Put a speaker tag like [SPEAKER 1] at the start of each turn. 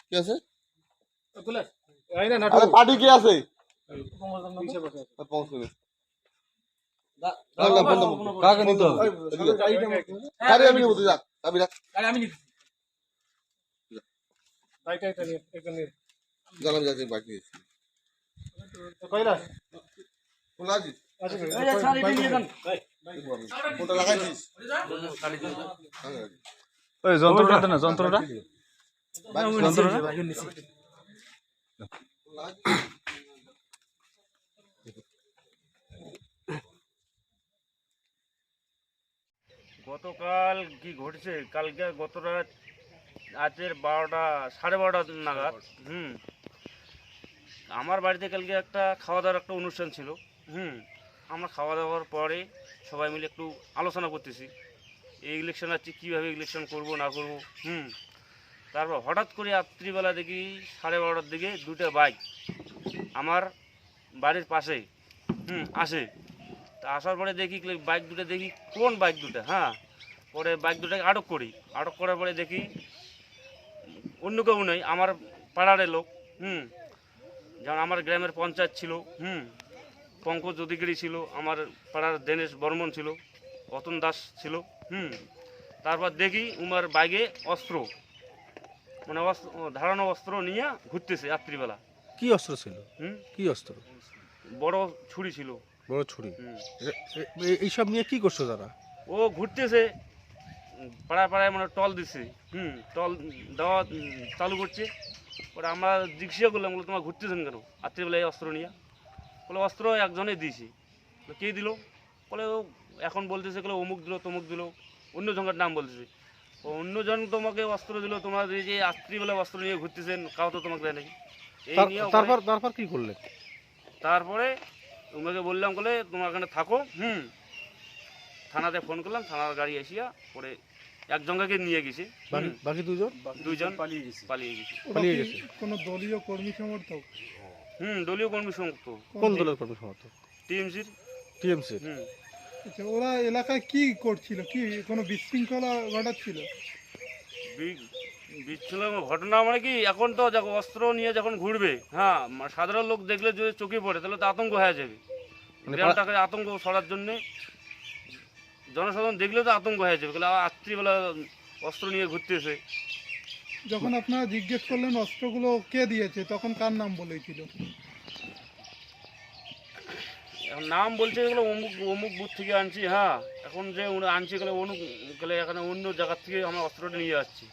[SPEAKER 1] কি আছে আরে পার্টি কি আছে
[SPEAKER 2] কাকে নিতে হবে?
[SPEAKER 1] আরে আমি নিবো তুই যা আমি রাখ
[SPEAKER 3] আমি নিচ্ছি
[SPEAKER 1] জানাম যাচ্ছি বাকি দিয়েছি খোলা আছিস ফোনটা লাগাইছিস
[SPEAKER 2] ওই যন্ত্রটা না যন্ত্রটা
[SPEAKER 3] গতকাল কি ঘটেছে কালকে গত রাত রাতের 12টা 12:30 নাগাদ আমার বাড়িতে কালকে একটা খাওয়া দাওয়ার একটা অনুষ্ঠান ছিল আমরা খাওয়া দাওয়ার পরে সবাই মিলে একটু আলোচনা করতেছি এই ইলেকশন আছে কীভাবে ইলেকশন করব না করব তারপর হঠাৎ করে রাত্রিবেলা দেখি 12:30টার দিকে দুটো বাইক আমার বাড়ির পাশে আসে তা আসার পরে দেখি বাইক দুটো দেখি কোন বাইক দুটো পরে বাইক দুটোকে আটক করি আটক করার পরে দেখি অন্য কেউ নেই আমার পাড়ার লোক যেমন আমার গ্রামের পঞ্চায়েত ছিল পঙ্কজ অধিকারী ছিল আমার পাড়ার দীনেশ বর্মন ছিল অতন দাস ছিল তারপর দেখি উমার বাইকে অস্ত্র মানে ধারানো অস্ত্র নিয়ে ঘুরতেছে রাত্রিবেলা।
[SPEAKER 2] কি অস্ত্র ছিল? কি অস্ত্র?
[SPEAKER 3] বড় ছুরি ছিল।
[SPEAKER 2] বড় ছুরি? এইসব নিয়ে কি করছো তারা?
[SPEAKER 3] ও ঘুরতেছে পাড়ায় পাড়ায় মানে টল দিছে টল দেওয়া চালু করছে। ওরা আমরা জিজ্ঞাসা করলাম বলে তোমার ঘুরতেছেন কেন রাত্রিবেলায় অস্ত্র নিয়ে? বলে অস্ত্র একজনে দিয়েছি। কে দিল? বলে ও এখন বলতেছে বলে অমুক দিল তমুক দিল অন্য জনের নাম বলতেছে। ও অন্যজন তোমাকে অস্ত্র দিল তোমার এই যে রাত্রিবেলা অস্ত্র নিয়ে ঘুরতেছেন কাউ তো তোমাকে দেয় নাকি। এই নিয়ে
[SPEAKER 2] তারপর কি করলে?
[SPEAKER 3] তারপরে তোমাকে বললাম বলে তোমার এখানে থাকো থানাতে ফোন করলাম থানার গাড়ি এসিয়া পরে একজনকে নিয়ে গেছে
[SPEAKER 2] বাকি দুইজন
[SPEAKER 3] পালিয়ে গেছে।
[SPEAKER 4] কোনো দলীয় কর্মী সমর্থক?
[SPEAKER 3] দলীয় কর্মী সমর্থক।
[SPEAKER 2] কোন দলের কর্মী সমর্থক?
[SPEAKER 3] টিএমসির।
[SPEAKER 4] আচ্ছা ওরা এলাকায় কি করছিল? কি কোনো বিশৃঙ্খলা ঘটাচ্ছিল?
[SPEAKER 3] বিশৃঙ্খলা ঘটনা মানে কি এখন তো দেখো অস্ত্র নিয়ে যখন ঘুরবে সাধারণ লোক দেখলে যদি চোখে পড়ে তাহলে তো আতঙ্ক হয়ে যাবে। গ্রামটাকে আতঙ্ক ছড়ার জন্যে জনসাধারণ দেখলে তো আতঙ্ক হয়ে যাবে রাত্রিবেলা অস্ত্র নিয়ে ঘুরতেছে।
[SPEAKER 4] যখন আপনারা জিজ্ঞেস করলেন অস্ত্রগুলো কে দিয়েছে তখন কার নাম বলেছিল?
[SPEAKER 3] এখন নাম বলছে এগুলো অমুক অমুক বুথ থেকে আনছি এখন যে আনছি গেলে অনুক গেলে এখানে অন্য জায়গার থেকে আমরা অস্ত্রটা নিয়ে যাচ্ছি।